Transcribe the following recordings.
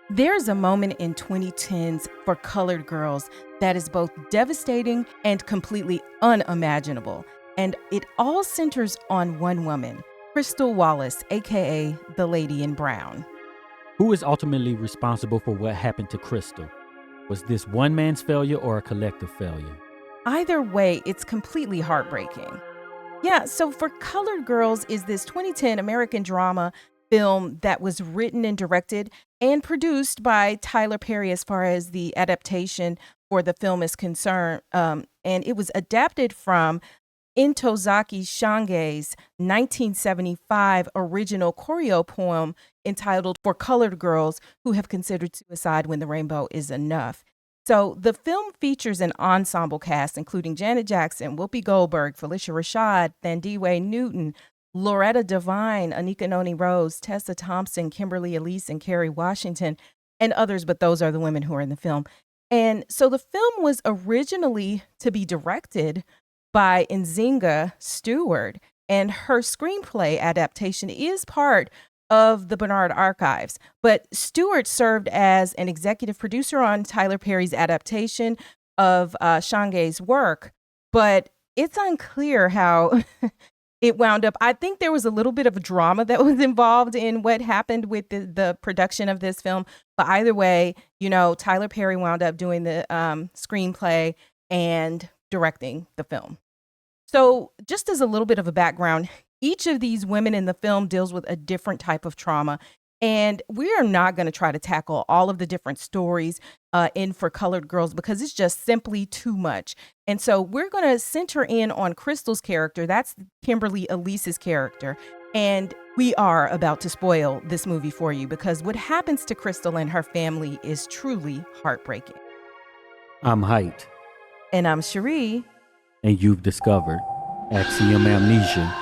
There's a moment in 2010s for colored girls that is both devastating and completely unimaginable. And it all centers on one woman, Crystal Wallace, aka the Lady in Brown. Who is ultimately responsible for what happened to Crystal? Was this one man's failure or a collective failure? Either way, it's completely heartbreaking. Yeah, so For Colored Girls is this 2010 American drama film that was written and directed and produced by Tyler Perry as far as the adaptation for the film is concerned. And it was adapted from Intozaki Shange's 1975 original choreo poem entitled For Colored Girls Who Have Considered Suicide When the Rainbow Is Enough. So the film features an ensemble cast, including Janet Jackson, Whoopi Goldberg, Felicia Rashad, Thandiwe Newton, Loretta Devine, Anika Noni Rose, Tessa Thompson, Kimberly Elise, and Kerry Washington, and others, but those are the women who are in the film. And so the film was originally to be directed by Nzinga Stewart, and her screenplay adaptation is part of the Bernard Archives. But Stewart served as an executive producer on Tyler Perry's adaptation of Shange's work, but it's unclear how it wound up. I think there was a little bit of drama that was involved in what happened with the production of this film. But either way, Tyler Perry wound up doing the screenplay and directing the film. So just as a little bit of a background, each of these women in the film deals with a different type of trauma. And we are not going to try to tackle all of the different stories in For Colored Girls because it's just simply too much. And so we're going to center in on Crystal's character. That's Kimberly Elise's character. And we are about to spoil this movie for you because what happens to Crystal and her family is truly heartbreaking. I'm Heit. And I'm Cheri. And you've discovered Axiom Amnesia.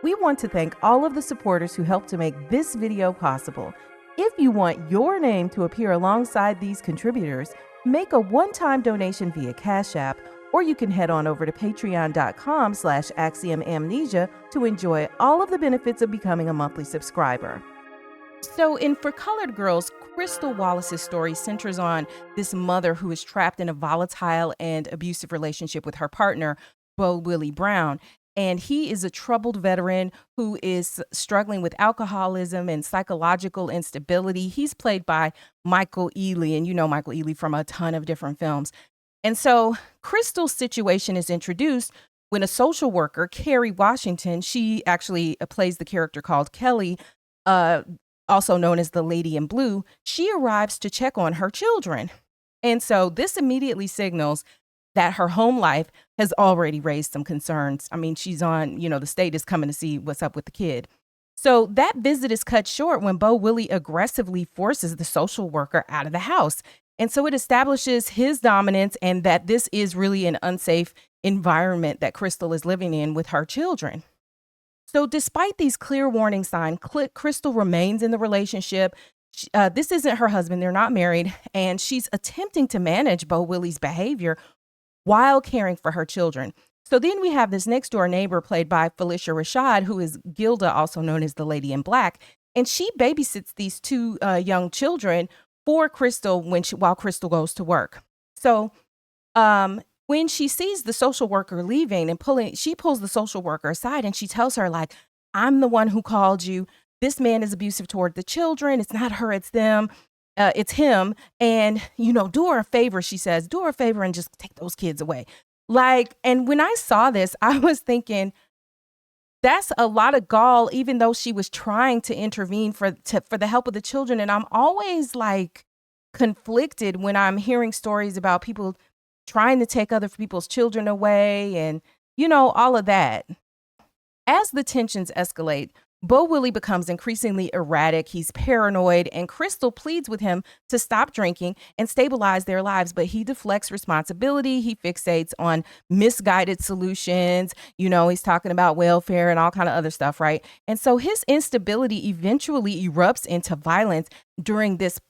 We want to thank all of the supporters who helped to make this video possible. If you want your name to appear alongside these contributors, make a one-time donation via Cash App, or you can head on over to patreon.com/axiomamnesia to enjoy all of the benefits of becoming a monthly subscriber. So in For Colored Girls, Crystal Wallace's story centers on this mother who is trapped in a volatile and abusive relationship with her partner, Bo Willie Brown. And he is a troubled veteran who is struggling with alcoholism and psychological instability. He's played by Michael Ealy, and you know Michael Ealy from a ton of different films. And so Crystal's situation is introduced when a social worker, Kerry Washington, she actually plays the character called Kelly, also known as the Lady in Blue, she arrives to check on her children. And so this immediately signals that her home life has already raised some concerns. I mean, she's on, the state is coming to see what's up with the kid. So that visit is cut short when Bo Willie aggressively forces the social worker out of the house. And so it establishes his dominance and that this is really an unsafe environment that Crystal is living in with her children. So despite these clear warning signs, Crystal remains in the relationship. This isn't her husband. They're not married. And she's attempting to manage Bo Willie's behavior while caring for her children. So then we have this next door neighbor played by Felicia Rashad, who is Gilda, also known as the Lady in Black. And she babysits these two young children for Crystal while Crystal goes to work. So when she sees the social worker leaving and she pulls the social worker aside and she tells her, like, I'm the one who called you. This man is abusive toward the children. It's not her, it's them. It's him. And, do her a favor, she says, do her a favor and just take those kids away. And when I saw this, I was thinking, that's a lot of gall, even though she was trying to intervene for the help of the children. And I'm always conflicted when I'm hearing stories about people trying to take other people's children away and, all of that. As the tensions escalate, Bo Willie becomes increasingly erratic. He's paranoid, and Crystal pleads with him to stop drinking and stabilize their lives. But he deflects responsibility. He fixates on misguided solutions. He's talking about welfare and all kind of other stuff, right? And so his instability eventually erupts into violence during this,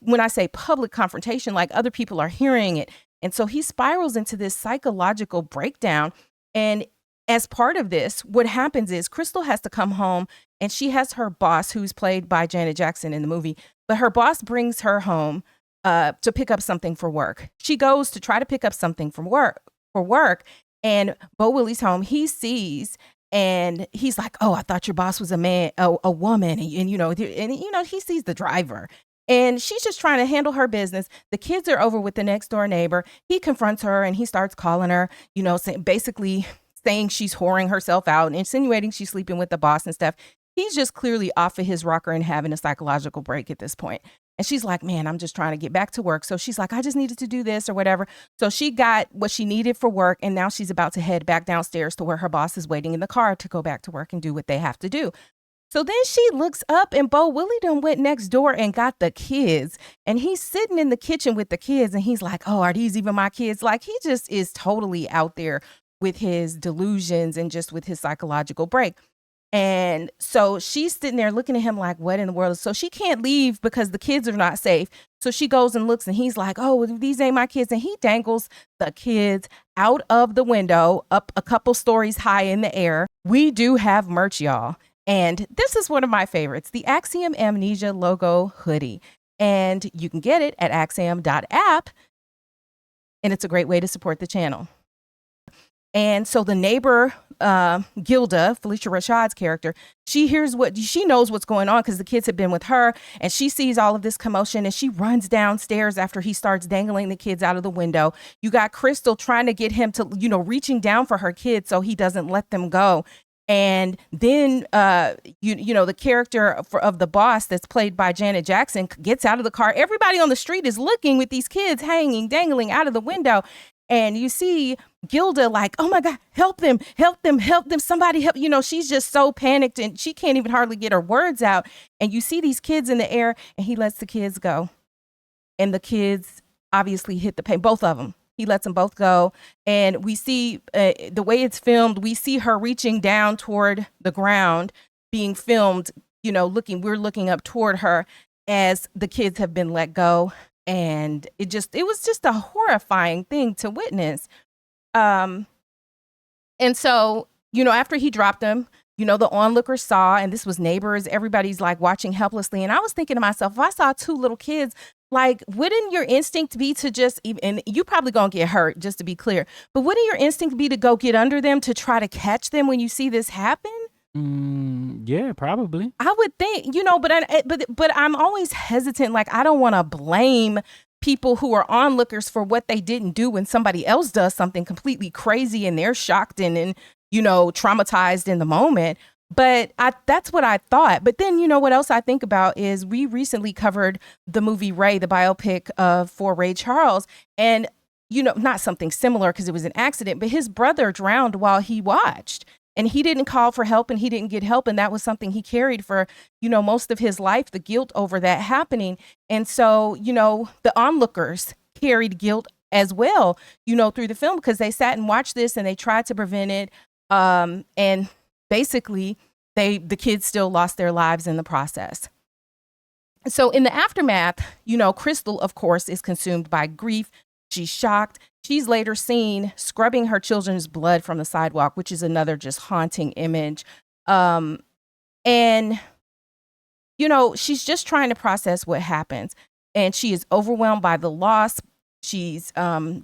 when I say public confrontation, like other people are hearing it. And so he spirals into this psychological breakdown. And as part of this, what happens is Crystal has to come home, and she has her boss, who's played by Janet Jackson in the movie, but her boss brings her home to pick up something for work. She goes to try to pick up something from work, and Bo Willie's home. He sees, and he's like, "Oh, I thought your boss was a woman," and he sees the driver. And she's just trying to handle her business. The kids are over with the next door neighbor. He confronts her and he starts calling her, basically saying she's whoring herself out and insinuating she's sleeping with the boss and stuff. He's just clearly off of his rocker and having a psychological break at this point. And she's like, man, I'm just trying to get back to work. So she's like, I just needed to do this or whatever. So she got what she needed for work. And now she's about to head back downstairs to where her boss is waiting in the car to go back to work and do what they have to do. So then she looks up, and Bo Willie done went next door and got the kids. And he's sitting in the kitchen with the kids, and he's like, oh, are these even my kids? Like, he just is totally out there with his delusions and just with his psychological break. And so she's sitting there looking at him like, what in the world? So she can't leave because the kids are not safe. So she goes and looks, and he's like, oh, these ain't my kids. And he dangles the kids out of the window up a couple stories high in the air. We do have merch, y'all. And this is one of my favorites, the Axiom Amnesia logo hoodie. And you can get it at axiom.app. And it's a great way to support the channel. And so the neighbor, Gilda, Felicia Rashad's character, she knows what's going on because the kids have been with her, and she sees all of this commotion, and she runs downstairs after he starts dangling the kids out of the window. You got Crystal trying to get him to, reaching down for her kids so he doesn't let them go. And then, the character of the boss that's played by Janet Jackson gets out of the car. Everybody on the street is looking with these kids dangling out of the window. And you see Gilda like, oh my God, help them, somebody help. She's just so panicked and she can't even hardly get her words out. And you see these kids in the air, and he lets the kids go. And the kids obviously hit the paint, both of them. He lets them both go. And we see the way it's filmed, we see her reaching down toward the ground, being filmed, we're looking up toward her as the kids have been let go. And it was just a horrifying thing to witness. And so, after he dropped them, the onlookers saw, and this was neighbors, everybody's like watching helplessly. And I was thinking to myself, if I saw two little kids, like, wouldn't your instinct be to just, and you probably gonna get hurt, just to be clear, but wouldn't your instinct be to go get under them to try to catch them when you see this happen? Yeah, probably. I would think, but I'm always hesitant. Like, I don't want to blame people who are onlookers for what they didn't do when somebody else does something completely crazy and they're shocked and traumatized in the moment. But that's what I thought. But then, what else I think about is we recently covered the movie Ray, the biopic for Ray Charles. And, not something similar because it was an accident, but his brother drowned while he watched. And he didn't call for help, and he didn't get help. And that was something he carried for, most of his life, the guilt over that happening. And so, the onlookers carried guilt as well, through the film, because they sat and watched this and they tried to prevent it. And basically, the kids still lost their lives in the process. So in the aftermath, Crystal, of course, is consumed by grief. She's shocked. She's later seen scrubbing her children's blood from the sidewalk, which is another just haunting image. And, she's just trying to process what happens. And she is overwhelmed by the loss. She's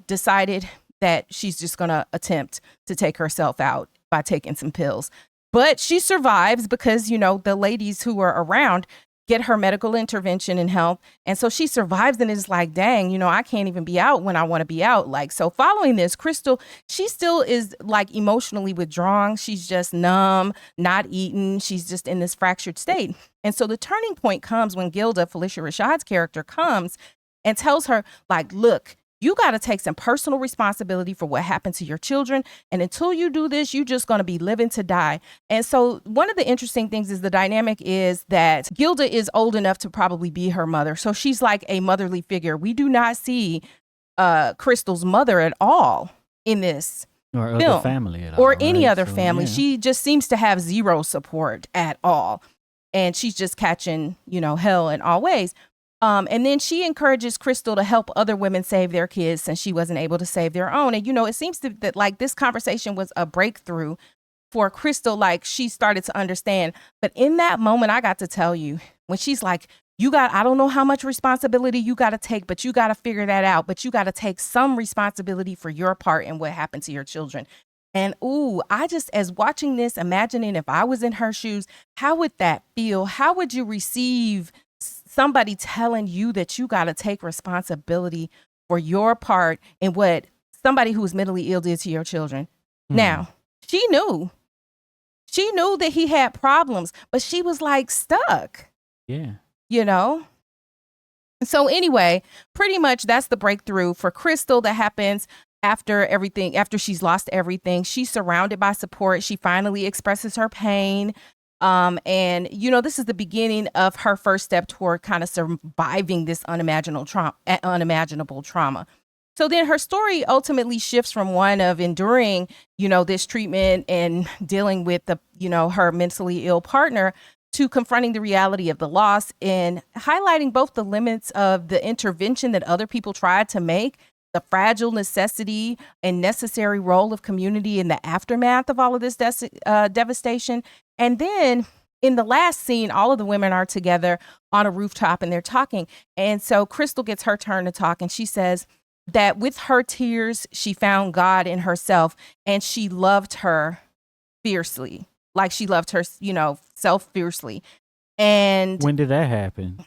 decided that she's just going to attempt to take herself out by taking some pills. But she survives because, the ladies who are around get her medical intervention and help. And so she survives and is like, dang, I can't even be out when I want to be out. Like, so following this, Crystal, she still is like emotionally withdrawn. She's just numb, not eating. She's just in this fractured state. And so the turning point comes when Gilda, Felicia Rashad's character, comes and tells her, like, look, you got to take some personal responsibility for what happened to your children. And until you do this, you're just going to be living to die. And so one of the interesting things is the dynamic is that Gilda is old enough to probably be her mother. So she's like a motherly figure. We do not see Crystal's mother at all in this or film. Other family at all. Or any right? other So, family. yeah. She just seems to have zero support at all. And she's just catching, hell in all ways. And then she encourages Crystal to help other women save their kids since she wasn't able to save their own. And, it seems that like this conversation was a breakthrough for Crystal, like she started to understand. But in that moment, I got to tell you, when she's like, I don't know how much responsibility you got to take, but you got to figure that out. But you got to take some responsibility for your part in what happened to your children. And I just, as watching this, imagining if I was in her shoes, how would that feel? How would you receive somebody telling you that you got to take responsibility for your part in what somebody who was mentally ill did to your children? Now, she knew that he had problems, but she was like stuck. Yeah. You know? So anyway, pretty much that's the breakthrough for Crystal that happens after she's lost everything. She's surrounded by support. She finally expresses her pain. And this is the beginning of her first step toward kind of surviving this unimaginable trauma. So then her story ultimately shifts from one of enduring, this treatment and dealing with her mentally ill partner to confronting the reality of the loss and highlighting both the limits of the intervention that other people tried to make, the fragile necessity and necessary role of community in the aftermath of all of this devastation. And then in the last scene, all of the women are together on a rooftop and they're talking. And so Crystal gets her turn to talk, and she says that with her tears, she found God in herself, and she loved her fiercely, like she loved her, self fiercely. And when did that happen?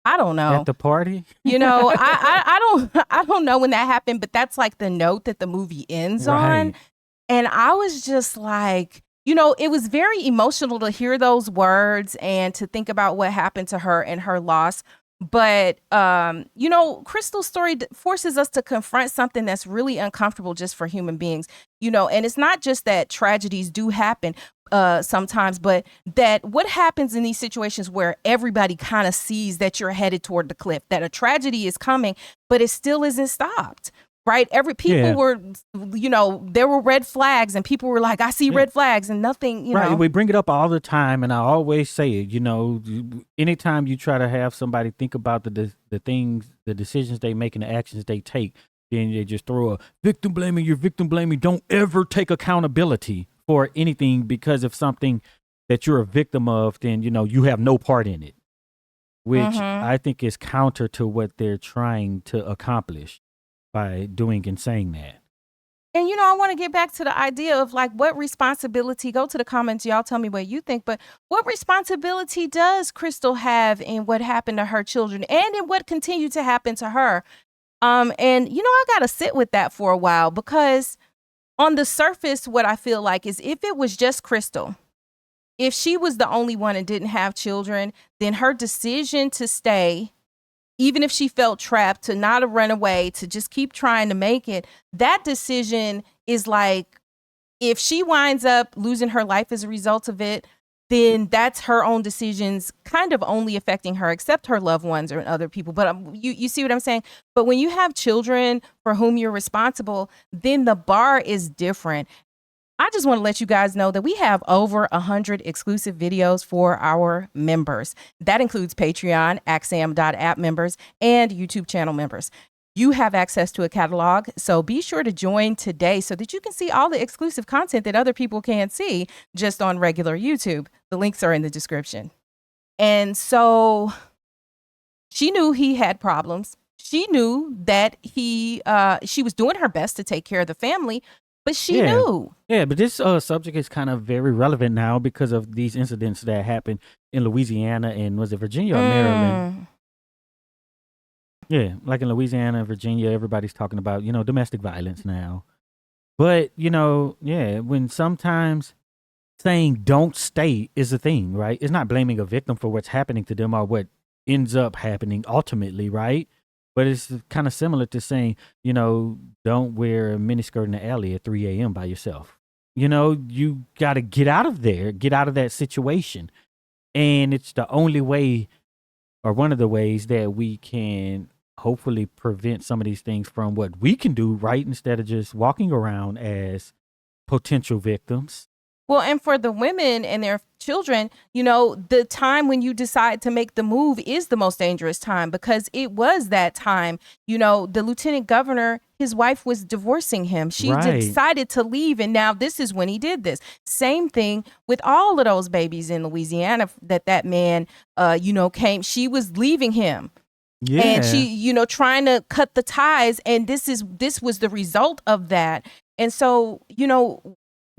I don't know. At the party? I don't know when that happened, but that's like the note that the movie ends on. And I was just like, it was very emotional to hear those words and to think about what happened to her and her loss. But, Crystal's story forces us to confront something that's really uncomfortable just for human beings, and it's not just that tragedies do happen sometimes, but that what happens in these situations where everybody kind of sees that you're headed toward the cliff, that a tragedy is coming, but it still isn't stopped. Right. Were, there were red flags and people were like, I see red flags and nothing, Right. We bring it up all the time. And I always say it, anytime you try to have somebody think about the decisions they make and the actions they take, then they just throw a victim blaming, you're victim blaming. Don't ever take accountability for anything because of something that you're a victim of, then, you have no part in it, which I think is counter to what they're trying to accomplish by doing and saying that. And, I want to get back to the idea of like what responsibility, go to the comments, y'all tell me what you think, but what responsibility does Crystal have in what happened to her children and in what continued to happen to her? And, I got to sit with that for a while, because on the surface, what I feel like is if it was just Crystal, if she was the only one and didn't have children, then her decision to stay, even if she felt trapped, to not run away, to just keep trying to make it, that decision is like, if she winds up losing her life as a result of it, then that's her own decisions kind of only affecting her, except her loved ones or other people. But you see what I'm saying? But when you have children for whom you're responsible, then the bar is different. I just want to let you guys know that we have over 100 exclusive videos for our members. That includes Patreon, Axiom.app members, and YouTube channel members. You have access to a catalog, so be sure to join today so that you can see all the exclusive content that other people can't see just on regular YouTube. The links are in the description. And so she knew he had problems. She knew that she was doing her best to take care of the family, but she knew. Yeah, but this subject is kind of very relevant now because of these incidents that happened in Louisiana and was it Virginia or Maryland? Yeah, like in Louisiana and Virginia, everybody's talking about, domestic violence now. But, when sometimes saying don't stay is a thing, right? It's not blaming a victim for what's happening to them or what ends up happening ultimately, right? But it's kind of similar to saying, don't wear a miniskirt in the alley at 3 a.m. by yourself. You got to get out of there, get out of that situation. And it's the only way, or one of the ways that we can hopefully prevent some of these things from what we can do, right? Instead of just walking around as potential victims. Well, and for the women and their children, the time when you decide to make the move is the most dangerous time, because it was that time, the lieutenant governor, his wife was divorcing him. She Right. decided to leave, and now this is when he did this. Same thing with all of those babies in Louisiana that man, came. She was leaving him. Yeah. And she, trying to cut the ties. And this was the result of that. And so,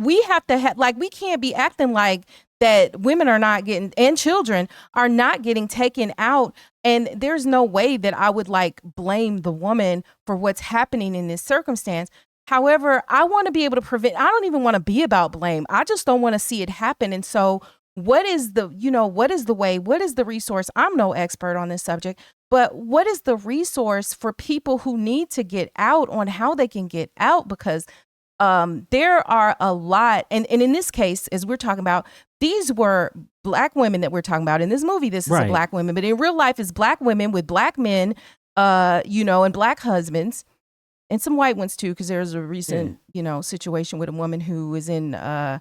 we have to we can't be acting like that women are not getting, and children are not getting taken out. And there's no way that I would blame the woman for what's happening in this circumstance. However, I want to be able to prevent. I don't even want to be about blame. I just don't want to see it happen. And so what is the way, what is the resource? I'm no expert on this subject, but what is the resource for people who need to get out on how they can get out? Because there are a lot. And in this case, as we're talking about, these were black women that we're talking about. In this movie, this is a black woman, but in real life, it's black women with black men, and black husbands. And some white ones too, because there's a recent, situation with a woman who was in an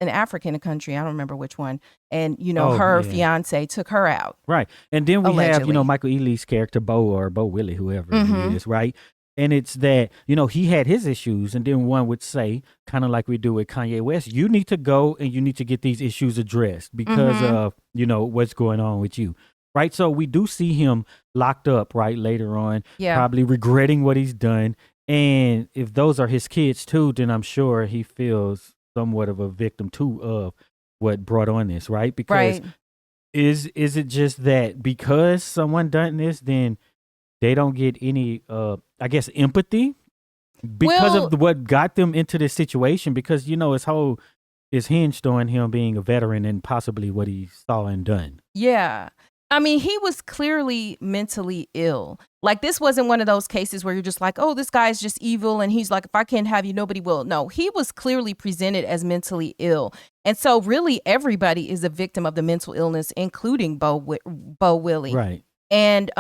African country. I don't remember which one. And, her fiance took her out. Right. And then we allegedly have, Michael Ealy's character, Bo Willie, whoever he is, right? And it's that, he had his issues. And then one would say, kind of like we do with Kanye West, you need to go and you need to get these issues addressed because of, what's going on with you. Right. So we do see him locked up, right, later on, probably regretting what he's done. And if those are his kids, too, then I'm sure he feels somewhat of a victim, too, of what brought on this. Right. Because is it just that because someone done this, then they don't get any, empathy because of what got them into this situation? Because, his whole is hinged on him being a veteran and possibly what he saw and done. Yeah. I mean, he was clearly mentally ill. This wasn't one of those cases where you're just like, oh, this guy's just evil. And he's like, if I can't have you, nobody will. No, he was clearly presented as mentally ill. And so really everybody is a victim of the mental illness, including Bo Willie. Right. And,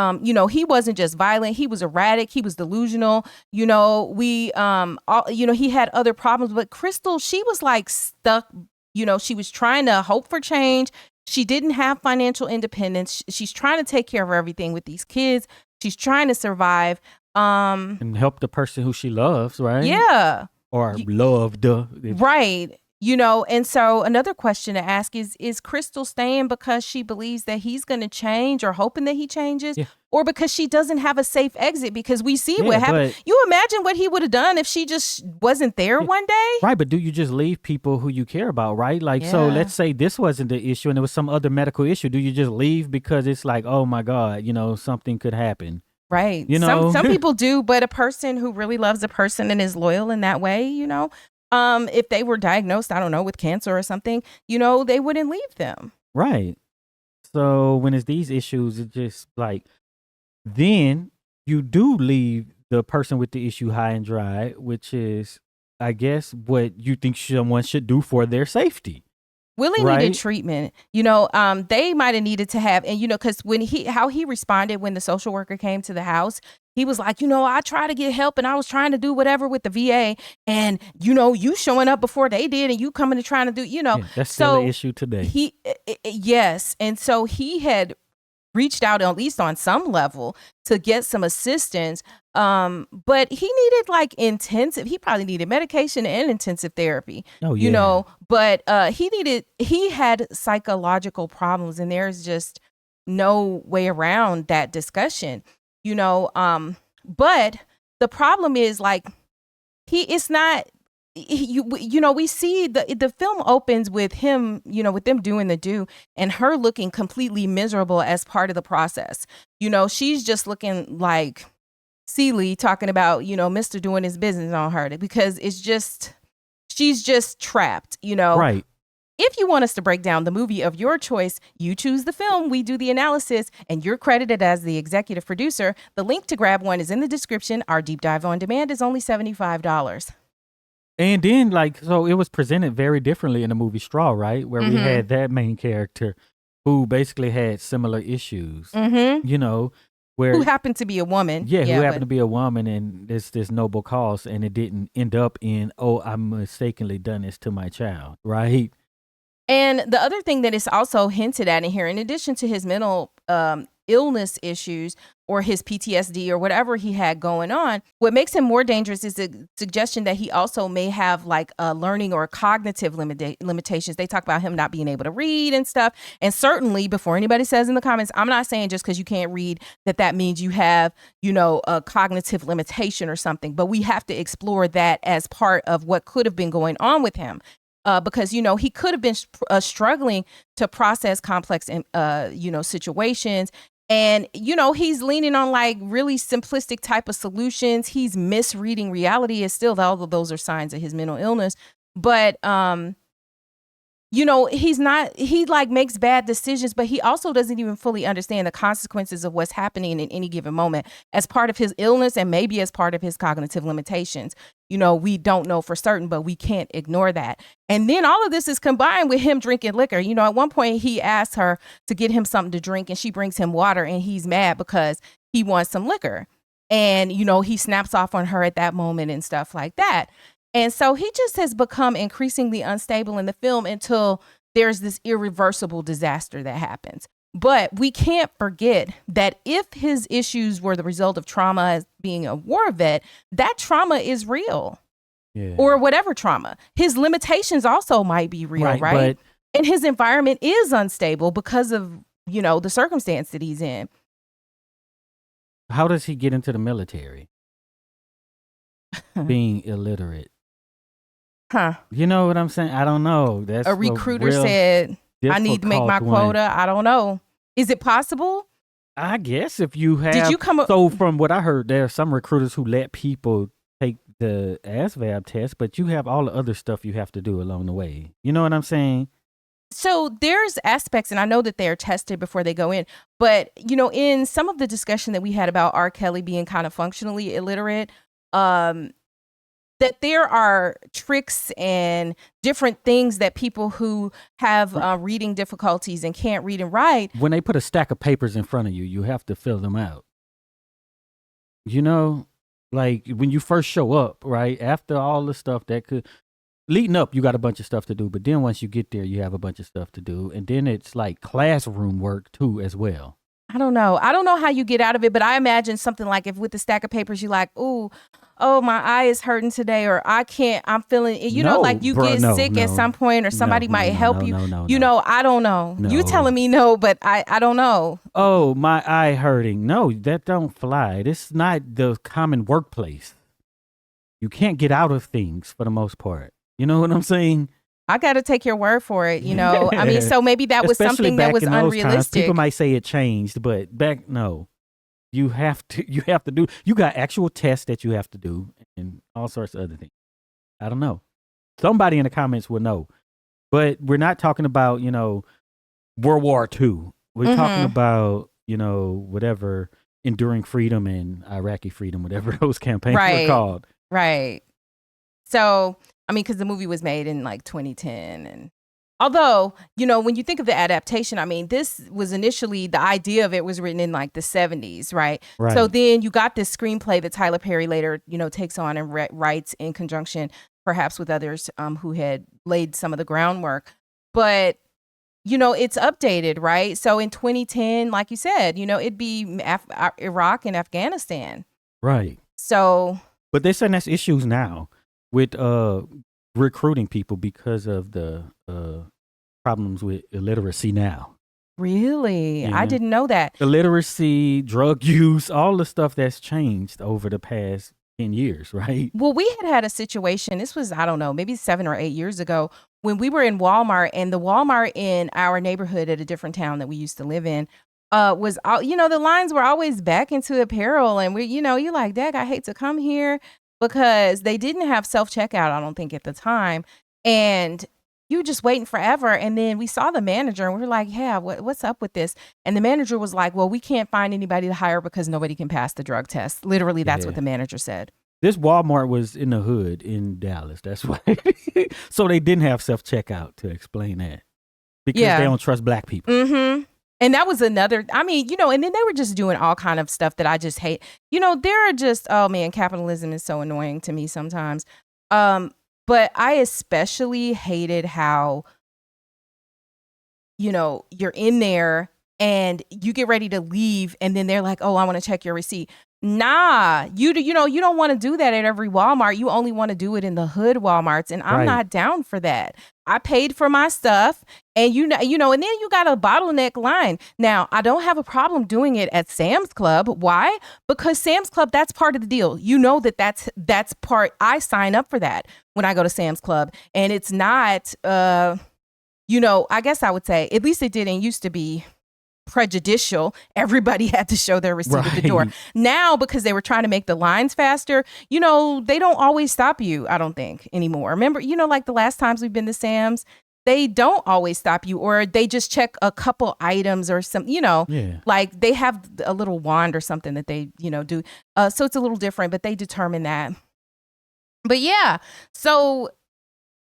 he wasn't just violent. He was erratic. He was delusional. He had other problems. But Crystal, she was stuck. She was trying to hope for change. She didn't have financial independence. She's trying to take care of everything with these kids. She's trying to survive. And help the person who she loves, right? Yeah. Or loved. Right. And so another question to ask is Crystal staying because she believes that he's going to change or hoping that he changes, or because she doesn't have a safe exit? Because we see what happened. You imagine what he would have done if she just wasn't there one day? Right. But do you just leave people who you care about, right? So let's say this wasn't the issue and it was some other medical issue. Do you just leave because it's like, oh my God, something could happen? Right. Some people do, but a person who really loves a person and is loyal in that way, if they were diagnosed, I don't know, with cancer or something, they wouldn't leave them. Right. So when it's these issues, it's just then you do leave the person with the issue high and dry, which is, I guess, what you think someone should do for their safety. Willie needed treatment. They might have needed to have, and because how he responded when the social worker came to the house, he was like, I tried to get help and I was trying to do whatever with the VA, and you showing up before they did, and you coming to trying to do, that's still an issue today. Yes, and so he had reached out at least on some level to get some assistance. But he needed intensive, he probably needed medication and intensive therapy, but he had psychological problems, and there's just no way around that discussion, but the problem is we see the film opens with him, with them doing the do and her looking completely miserable as part of the process. She's just looking like Celie talking about, Mr. doing his business on her, because she's just trapped, Right. If you want us to break down the movie of your choice, you choose the film, we do the analysis, and you're credited as the executive producer. The link to grab one is in the description. Our deep dive on demand is only $75. And then, so it was presented very differently in the movie Straw, right? Where we had that main character who basically had similar issues, who happened to be a woman. Yeah, who happened to be a woman, and this noble cause, and it didn't end up in, oh, I mistakenly done this to my child, right? And the other thing that is also hinted at in here, in addition to his mental illness issues or his PTSD or whatever he had going on. What makes him more dangerous is the suggestion that he also may have like learning or cognitive limitations. They talk about him not being able to read and stuff. And certainly, before anybody says in the comments, I'm not saying just because you can't read that means you have, a cognitive limitation or something. But we have to explore that as part of what could have been going on with him. Because, he could have been struggling to process complex, situations. And, he's leaning on like really simplistic type of solutions. He's misreading reality. Is still, all of those are signs of his mental illness. But, he like makes bad decisions, but he also doesn't even fully understand the consequences of what's happening in any given moment as part of his illness and maybe as part of his cognitive limitations. We don't know for certain, but we can't ignore that. And then all of this is combined with him drinking liquor. At one point he asks her to get him something to drink and she brings him water and he's mad because he wants some liquor. And, he snaps off on her at that moment and stuff like that. And so he just has become increasingly unstable in the film until there's this irreversible disaster that happens. But we can't forget that if his issues were the result of trauma as being a war vet, that trauma is real. Yeah. Or whatever trauma. His limitations also might be real, right? And his environment is unstable because of, the circumstance that he's in. How does he get into the military? Being illiterate. Huh. You know what I'm saying? I don't know. That's a recruiter said, I need to make my quota. I don't know. Is it possible? I guess if you have. Did you come up? So from what I heard, there are some recruiters who let people take the ASVAB test, but you have all the other stuff you have to do along the way. You know what I'm saying? So there's aspects, and I know that they're tested before they go in, but, in some of the discussion that we had about R. Kelly being kind of functionally illiterate, that there are tricks and different things that people who have reading difficulties and can't read and write. When they put a stack of papers in front of you, you have to fill them out. Like when you first show up, right? After all the stuff that could, leading up, you got a bunch of stuff to do. But then once you get there, you have a bunch of stuff to do. And then it's like classroom work too as well. I don't know how you get out of it, but I imagine something like if with the stack of papers, you like, oh, my eye is hurting today, or I'm feeling, like you get sick at some point, or somebody might help you. I don't know. You telling me no, but I don't know. Oh, my eye hurting. No, that don't fly. This is not the common workplace. You can't get out of things for the most part. You know what I'm saying? I got to take your word for it, I mean, so maybe that was something that was unrealistic. Times, people might say it changed, but no. You have to do, you got actual tests that you have to do and all sorts of other things. I don't know. Somebody in the comments will know. But we're not talking about, World War II. We're talking about, whatever, Enduring Freedom and Iraqi Freedom, whatever those campaigns were called. Right. So, I mean, because the movie was made in like 2010. And although, when you think of the adaptation, I mean, this was initially, the idea of it was written in like the 70s, right? So then you got this screenplay that Tyler Perry later, takes on and writes in conjunction, perhaps with others who had laid some of the groundwork. But, it's updated, right? So in 2010, like you said, it'd be Iraq and Afghanistan. Right. So. But they're saying that's issues now with recruiting people because of the problems with illiteracy now. Really? Yeah. I didn't know that. Illiteracy, drug use, all the stuff that's changed over the past 10 years, right? Well, we had a situation, this was, I don't know, maybe 7 or 8 years ago, when we were in Walmart, and the Walmart in our neighborhood at a different town that we used to live in was, the lines were always back into apparel. And we, you're like, Dag, I hate to come here, because they didn't have self-checkout, I don't think, at the time. And you were just waiting forever. And then we saw the manager and we were like, yeah, what's up with this? And the manager was like, well, we can't find anybody to hire because nobody can pass the drug test. Literally, that's what the manager said. This Walmart was in the hood in Dallas. That's why. So they didn't have self-checkout, to explain that. Because they don't trust black people. Mm-hmm. And that was another, I mean, and then they were just doing all kind of stuff that I just hate. There are just, oh man, capitalism is so annoying to me sometimes. But I especially hated how, you're in there and you get ready to leave, and then they're like, oh, I want to check your receipt. Nah, you don't want to do that at every Walmart. You only want to do it in the hood Walmarts, and I'm Right. not down for that. I paid for my stuff, and and then you got a bottleneck line. Now, I don't have a problem doing it at Sam's Club. Why? Because Sam's Club, that's part of the deal. You know that's part. I sign up for that when I go to Sam's Club, and it's not. I guess I would say, at least it didn't used to be prejudicial. Everybody had to show their receipt at the door. Right. Now, because they were trying to make the lines faster, they don't always stop you, I don't think, anymore. Remember, like the last times we've been to Sam's, they don't always stop you, or they just check a couple items or some, Yeah. like they have a little wand or something that they, do. So it's a little different, but they determine that. But yeah, so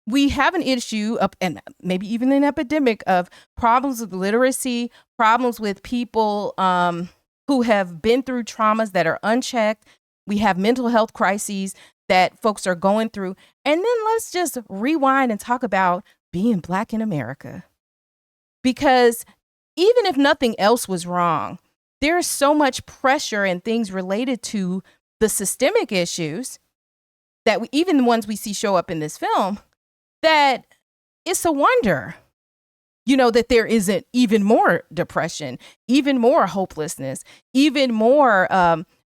we have an issue of, and maybe even an epidemic of problems with literacy, problems with people who have been through traumas that are unchecked. We have mental health crises that folks are going through. And then let's just rewind and talk about being Black in America. Because even if nothing else was wrong, there's so much pressure and things related to the systemic issues that even the ones we see show up in this film, that it's a wonder, that there isn't even more depression, even more hopelessness, even more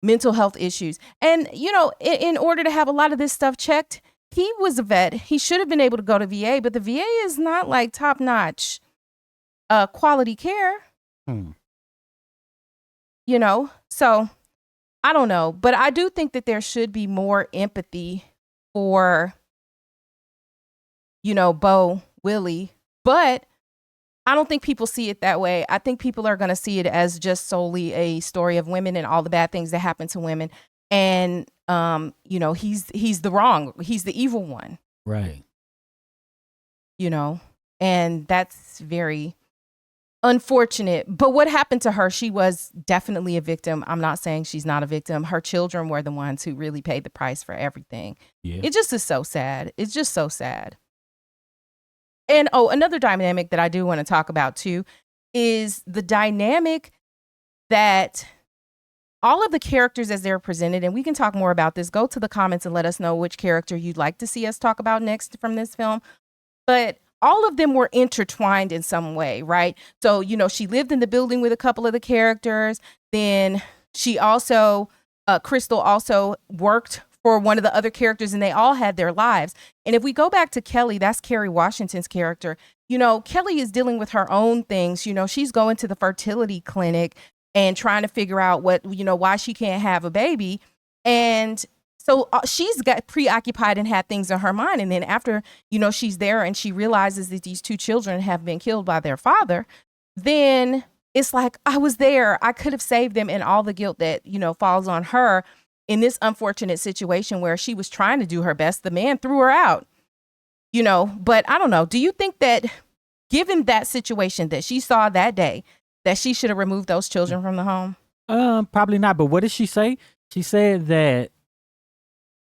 mental health issues. And, in order to have a lot of this stuff checked, he was a vet. He should have been able to go to VA, but the VA is not like top-notch quality care, So I don't know, but I do think that there should be more empathy for Bo, Willie, but I don't think people see it that way. I think people are going to see it as just solely a story of women and all the bad things that happen to women. And, he's the evil one. Right. And that's very unfortunate. But what happened to her? She was definitely a victim. I'm not saying she's not a victim. Her children were the ones who really paid the price for everything. Yeah. It just is so sad. It's just so sad. And another dynamic that I do want to talk about too is the dynamic that all of the characters as they're presented, and we can talk more about this. Go to the comments and let us know which character you'd like to see us talk about next from this film. But all of them were intertwined in some way, right? So, she lived in the building with a couple of the characters. Then she also, Crystal also worked for one of the other characters, and they all had their lives. And if we go back to Kelly, that's Kerry Washington's character. Kelly is dealing with her own things. She's going to the fertility clinic and trying to figure out why she can't have a baby. And so she's got preoccupied and had things on her mind. And then after, she's there and she realizes that these two children have been killed by their father, then it's like, I was there. I could have saved them, and all the guilt that, falls on her in this unfortunate situation where she was trying to do her best. The man threw her out, but I don't know. Do you think that given that situation that she saw that day, that she should have removed those children from the home? Probably not. But what did she say? She said that,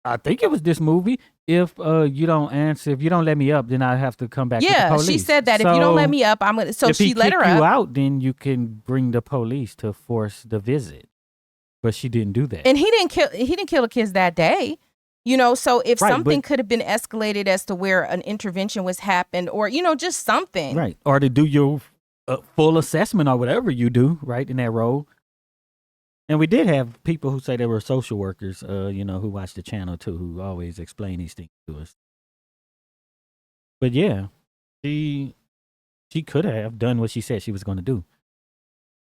I think it was this movie, if you don't answer, if you don't let me up, then I have to come back with the police. She said that if you don't let me up, I'm gonna. So if she let her up. If he kick you out, then you can bring the police to force the visit. But she didn't do that. And he didn't kill the kids that day. So if something could have been escalated as to where an intervention was happened, or just something, right, or to do your full assessment or whatever you do, right, in that role. And we did have people who say they were social workers, who watch the channel too, who always explain these things to us. But yeah, she could have done what she said she was going to do.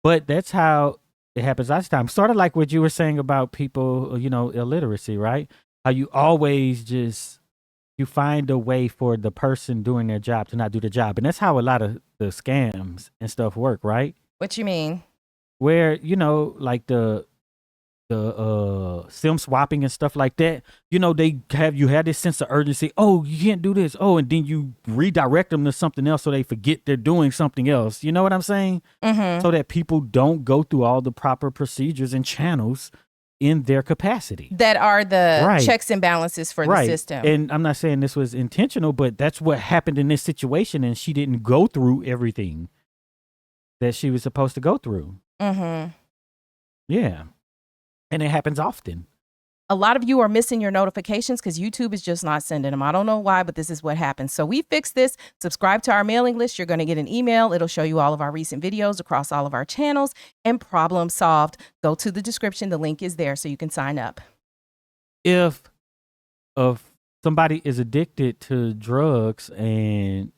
But that's how it happens last time. Sort of like what you were saying about people, illiteracy, right? How you always you find a way for the person doing their job to not do the job. And that's how a lot of the scams and stuff work, right? What you mean? Where, like the SIM swapping and stuff like that, they have this sense of urgency. Oh, you can't do this. Oh, and then you redirect them to something else so they forget they're doing something else. You know what I'm saying? Mm-hmm. So that people don't go through all the proper procedures and channels in their capacity. That are the checks and balances for the system. And I'm not saying this was intentional, but that's what happened in this situation, and she didn't go through everything. that she was supposed to go through. Mm-hmm. Yeah. And it happens often. A lot of you are missing your notifications because YouTube is just not sending them. I don't know why, but this is what happens. So we fixed this. Subscribe to our mailing list. You're going to get an email. It'll show you all of our recent videos across all of our channels, and problem solved. Go to the description. The link is there so you can sign up. If somebody is addicted to drugs and,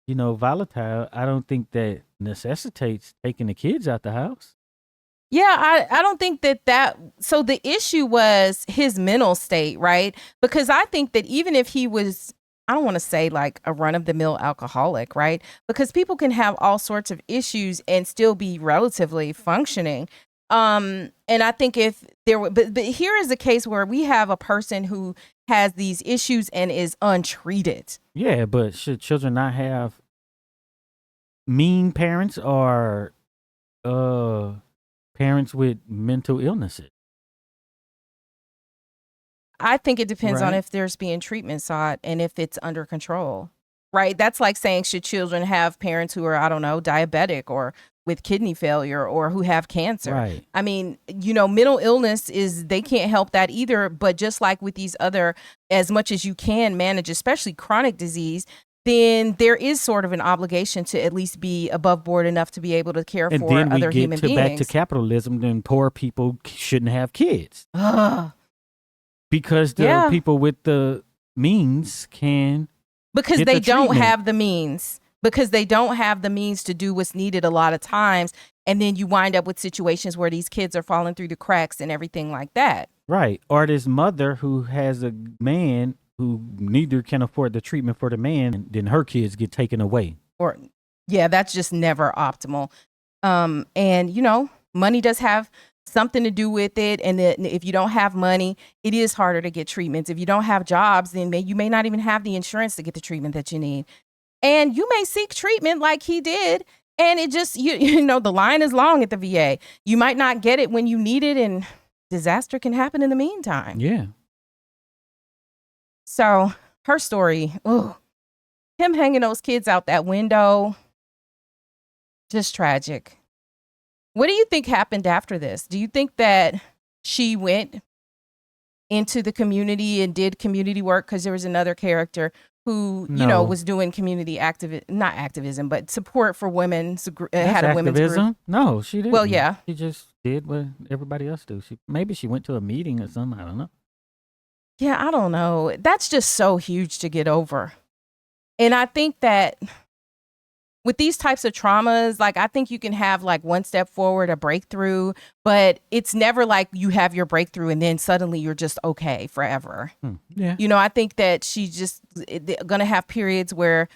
volatile, I don't think that necessitates taking the kids out the house. Yeah, I don't think that so the issue was his mental state, right? Because I think that even if he was, I don't want to say like a run-of-the-mill alcoholic, right? Because people can have all sorts of issues and still be relatively functioning. And I think if there were, but here is a case where we have a person who has these issues and is untreated. Yeah, but should children not have mean parents or parents with mental illnesses? I think it depends on Right. if there's being treatment sought and if it's under control, right? That's like saying, should children have parents who are, I don't know, diabetic or with kidney failure or who have cancer? Right. I mean, mental illness they can't help that either. But just like with these other, as much as you can manage, especially chronic disease, then there is sort of an obligation to at least be above board enough to be able to care And for then we other get human to back to beings. capitalism, then poor people shouldn't have kids Ugh. because the Yeah. people with the means can Because get they the don't treatment. have the means. Because they don't have the means to do what's needed a lot of times. And then you wind up with situations where these kids are falling through the cracks and everything like that. Right. Or this mother who has a man who neither can afford the treatment for the man, and then her kids get taken away. Or, yeah, that's just never optimal. And, money does have something to do with it. And if you don't have money, it is harder to get treatments. If you don't have jobs, then you may not even have the insurance to get the treatment that you need. And you may seek treatment like he did. And it just, the line is long at the VA. You might not get it when you need it, and disaster can happen in the meantime. Yeah. So her story, him hanging those kids out that window, just tragic. What do you think happened after this? Do you think that she went into the community and did community work? Because there was another character who, No. was doing community not activism, but support for women. Had That's a women's group. activism. No, she didn't. Well, yeah. She just did what everybody else do. Maybe she went to a meeting or something. I don't know. Yeah, I don't know. That's just so huge to get over. And I think that with these types of traumas, like, I think you can have like one step forward, a breakthrough, but it's never like you have your breakthrough and then suddenly you're just okay forever. Yeah. I think that she's just going to have periods where,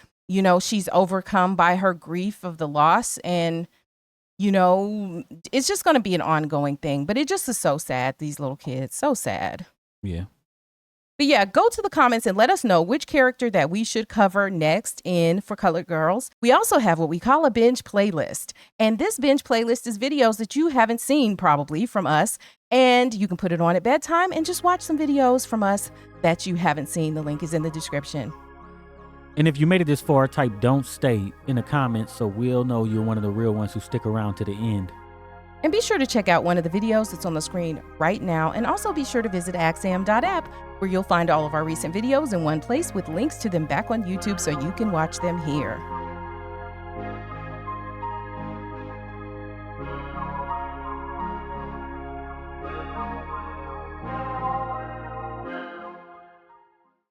she's overcome by her grief of the loss, and, it's just going to be an ongoing thing. But it just is so sad, these little kids, so sad. Yeah. But yeah, go to the comments and let us know which character that we should cover next in For Colored Girls. We also have what we call a binge playlist. And this binge playlist is videos that you haven't seen probably from us. And you can put it on at bedtime and just watch some videos from us that you haven't seen. The link is in the description. And if you made it this far, type "don't stay" in the comments so we'll know you're one of the real ones who stick around to the end. And be sure to check out one of the videos that's on the screen right now. And also be sure to visit axiom.app, where you'll find all of our recent videos in one place with links to them back on YouTube so you can watch them here.